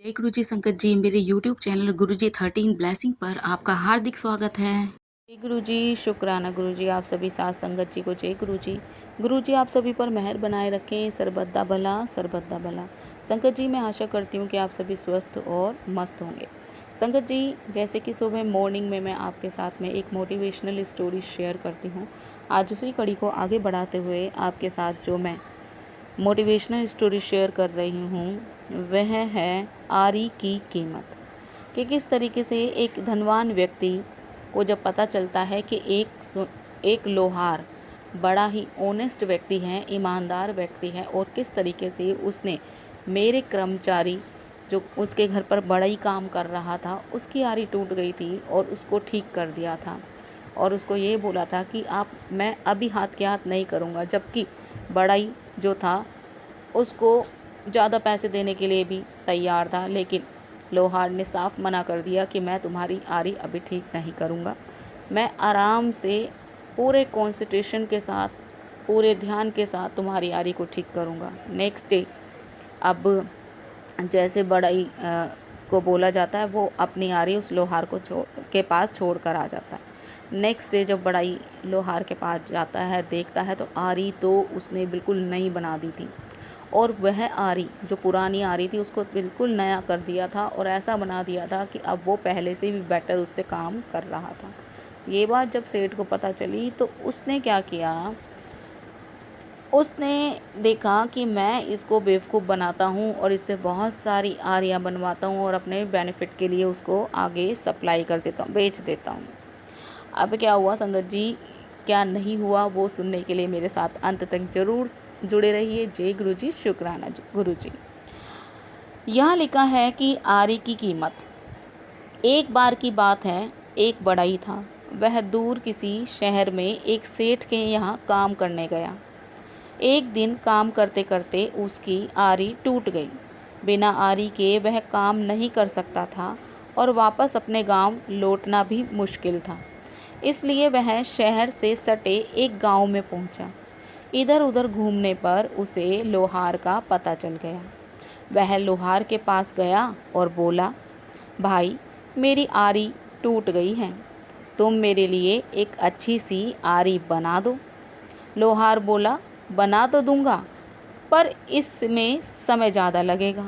जय गुरुजी संकट जी, मेरे यूट्यूब चैनल गुरुजी 13 ब्लेसिंग पर आपका हार्दिक स्वागत है। जय गुरुजी, शुक्राना गुरुजी। आप सभी साथ संगत जी को जय गुरुजी। गुरुजी आप सभी पर मेहर बनाए रखें, सर्वदा भला सर्वदा भला। संगत जी मैं आशा करती हूँ कि आप सभी स्वस्थ और मस्त होंगे। संगत जी जैसे कि सुबह मॉर्निंग में मैं आपके साथ में एक मोटिवेशनल स्टोरी शेयर करती हूँ। आज उसी कड़ी को आगे बढ़ाते हुए आपके साथ जो मैं मोटिवेशनल स्टोरी शेयर कर रही हूँ वह है आरी की कीमत। कि किस तरीके से एक धनवान व्यक्ति को जब पता चलता है कि एक लोहार बड़ा ही ऑनेस्ट व्यक्ति है, ईमानदार व्यक्ति है, और किस तरीके से उसने मेरे कर्मचारी जो उसके घर पर बड़ा ही काम कर रहा था उसकी आरी टूट गई थी और उसको ठीक कर दिया था और उसको ये बोला था कि मैं अभी हाथ के हाथ नहीं करूँगा, जबकि बड़ाई जो था उसको ज़्यादा पैसे देने के लिए भी तैयार था, लेकिन लोहार ने साफ मना कर दिया कि मैं तुम्हारी आरी अभी ठीक नहीं करूँगा। मैं आराम से पूरे कंसंट्रेशन के साथ, पूरे ध्यान के साथ तुम्हारी आरी को ठीक करूँगा। नेक्स्ट डे अब जैसे बड़ाई को बोला जाता है वो अपनी आरी उस लोहार को के पास छोड़ कर आ जाता है। नेक्स्ट डे जब बड़ाई लोहार के पास जाता है, देखता है तो आरी तो उसने बिल्कुल नई बना दी थी और वह आरी जो पुरानी आरी थी उसको बिल्कुल नया कर दिया था और ऐसा बना दिया था कि अब वो पहले से भी बेटर उससे काम कर रहा था। ये बात जब सेठ को पता चली तो उसने क्या किया, उसने देखा कि मैं इसको बेवकूफ़ बनाता हूँ और इससे बहुत सारी आरियाँ बनवाता हूँ और अपने बेनिफिट के लिए उसको आगे सप्लाई कर देता हूँ, बेच देता हूँ। अब क्या हुआ संगत जी, क्या नहीं हुआ वो सुनने के लिए मेरे साथ अंत तक ज़रूर जुड़े रहिए। जय गुरुजी, शुक्राना गुरुजी। यहाँ लिखा है कि आरी की कीमत। एक बार की बात है, एक बड़ाई था। वह दूर किसी शहर में एक सेठ के यहाँ काम करने गया। एक दिन काम करते करते उसकी आरी टूट गई। बिना आरी के वह काम नहीं कर सकता था और वापस अपने गांव लौटना भी मुश्किल था। इसलिए वह शहर से सटे एक गांव में पहुंचा। इधर उधर घूमने पर उसे लोहार का पता चल गया। वह लोहार के पास गया और बोला, भाई मेरी आरी टूट गई है, तुम मेरे लिए एक अच्छी सी आरी बना दो। लोहार बोला, बना तो दूंगा, पर इसमें समय ज़्यादा लगेगा।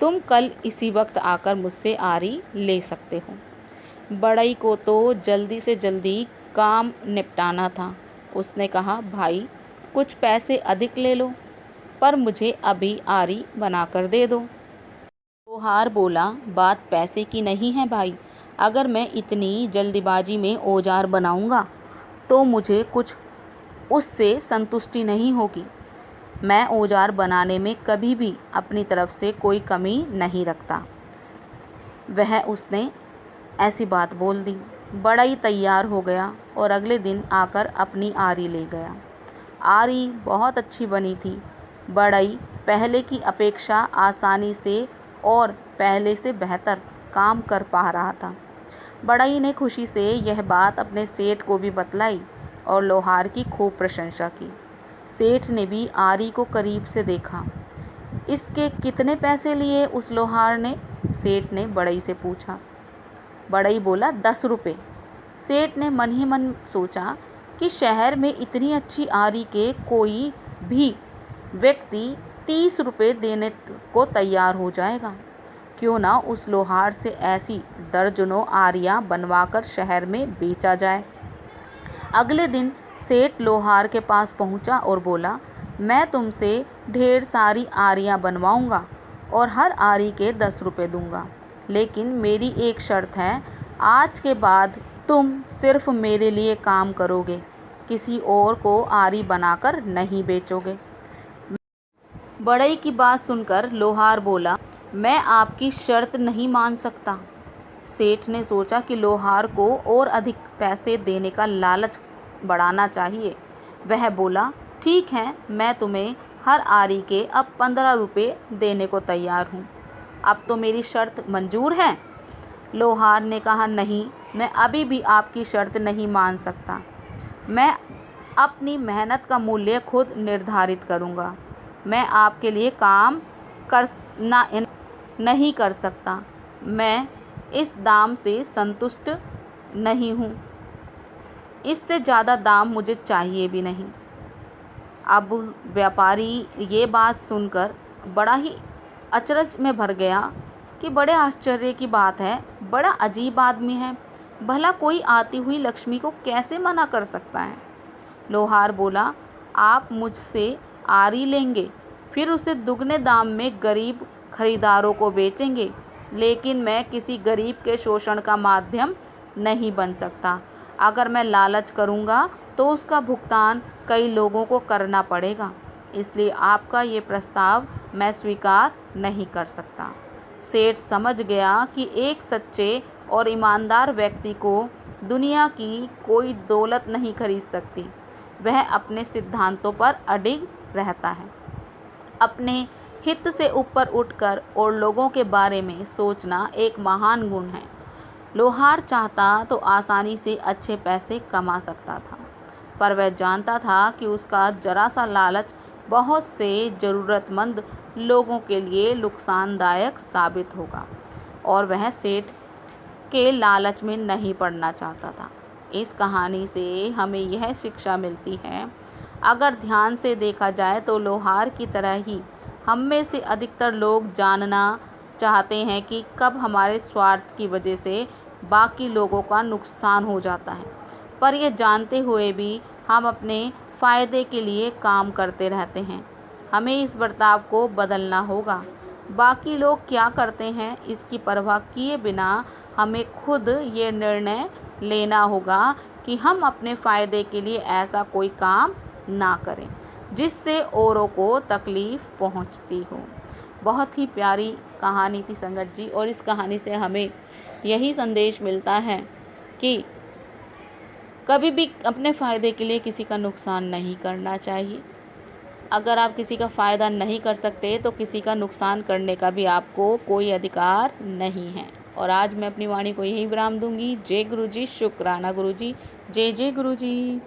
तुम कल इसी वक्त आकर मुझसे आरी ले सकते हो। बड़ई को तो जल्दी से जल्दी काम निपटाना था। उसने कहा, भाई कुछ पैसे अधिक ले लो, पर मुझे अभी आरी बनाकर दे दो। लोहार बोला, बात पैसे की नहीं है भाई, अगर मैं इतनी जल्दीबाजी में औजार बनाऊंगा तो मुझे कुछ उससे संतुष्टि नहीं होगी। मैं औजार बनाने में कभी भी अपनी तरफ से कोई कमी नहीं रखता। वह उसने ऐसी बात बोल दी। बड़ा ही तैयार हो गया और अगले दिन आकर अपनी आरी ले गया। आरी बहुत अच्छी बनी थी। बड़ई पहले की अपेक्षा आसानी से और पहले से बेहतर काम कर पा रहा था। बड़ई ने खुशी से यह बात अपने सेठ को भी बतलाई और लोहार की खूब प्रशंसा की। सेठ ने भी आरी को करीब से देखा। इसके कितने पैसे लिए उस लोहार ने? सेठ ने बड़ई से पूछा। बड़ई बोला, 10 रुपये। सेठ ने मन ही मन सोचा कि शहर में इतनी अच्छी आरी के कोई भी व्यक्ति 30 रुपये देने को तैयार हो जाएगा। क्यों ना उस लोहार से ऐसी दर्जनों आरियां बनवाकर शहर में बेचा जाए। अगले दिन सेठ लोहार के पास पहुंचा और बोला, मैं तुमसे ढेर सारी आरियां बनवाऊंगा और हर आरी के 10 रुपये दूंगा, लेकिन मेरी एक शर्त है, आज के बाद तुम सिर्फ मेरे लिए काम करोगे, किसी और को आरी बनाकर नहीं बेचोगे। बड़ई की बात सुनकर लोहार बोला, मैं आपकी शर्त नहीं मान सकता। सेठ ने सोचा कि लोहार को और अधिक पैसे देने का लालच बढ़ाना चाहिए। वह बोला, ठीक है, मैं तुम्हें हर आरी के अब 15 रुपये देने को तैयार हूँ। अब तो मेरी शर्त मंजूर है? लोहार ने कहा, नहीं, मैं अभी भी आपकी शर्त नहीं मान सकता। मैं अपनी मेहनत का मूल्य खुद निर्धारित करूँगा। मैं आपके लिए काम करना नहीं कर सकता। मैं इस दाम से संतुष्ट नहीं हूँ, इससे ज़्यादा दाम मुझे चाहिए भी नहीं। अब व्यापारी ये बात सुनकर बड़ा ही अचरज में भर गया कि बड़े आश्चर्य की बात है, बड़ा अजीब आदमी है, भला कोई आती हुई लक्ष्मी को कैसे मना कर सकता है। लोहार बोला, आप मुझसे आरी लेंगे, फिर उसे दुगने दाम में गरीब खरीदारों को बेचेंगे, लेकिन मैं किसी गरीब के शोषण का माध्यम नहीं बन सकता। अगर मैं लालच करूँगा तो उसका भुगतान कई लोगों को करना पड़ेगा, इसलिए आपका ये प्रस्ताव मैं स्वीकार नहीं कर सकता। सेठ समझ गया कि एक सच्चे और ईमानदार व्यक्ति को दुनिया की कोई दौलत नहीं खरीद सकती। वह अपने सिद्धांतों पर अडिग रहता है। अपने हित से ऊपर उठकर और लोगों के बारे में सोचना एक महान गुण है। लोहार चाहता तो आसानी से अच्छे पैसे कमा सकता था, पर वह जानता था कि उसका जरा सा लालच बहुत से ज़रूरतमंद लोगों के लिए नुकसानदायक साबित होगा, और वह सेठ के लालच में नहीं पड़ना चाहता था। इस कहानी से हमें यह शिक्षा मिलती है, अगर ध्यान से देखा जाए तो लोहार की तरह ही हम में से अधिकतर लोग जानना चाहते हैं कि कब हमारे स्वार्थ की वजह से बाकी लोगों का नुकसान हो जाता है, पर यह जानते हुए भी हम अपने फ़ायदे के लिए काम करते रहते हैं। हमें इस बर्ताव को बदलना होगा। बाकी लोग क्या करते हैं इसकी परवाह किए बिना हमें खुद ये निर्णय लेना होगा कि हम अपने फ़ायदे के लिए ऐसा कोई काम ना करें जिससे औरों को तकलीफ़ पहुंचती हो। बहुत ही प्यारी कहानी थी संगत जी, और इस कहानी से हमें यही संदेश मिलता है कि कभी भी अपने फ़ायदे के लिए किसी का नुकसान नहीं करना चाहिए। अगर आप किसी का फ़ायदा नहीं कर सकते तो किसी का नुकसान करने का भी आपको कोई अधिकार नहीं है। और आज मैं अपनी वाणी को यही विराम दूंगी। जय गुरु जी, शुक्राना गुरु जी, जय जय गुरु जी।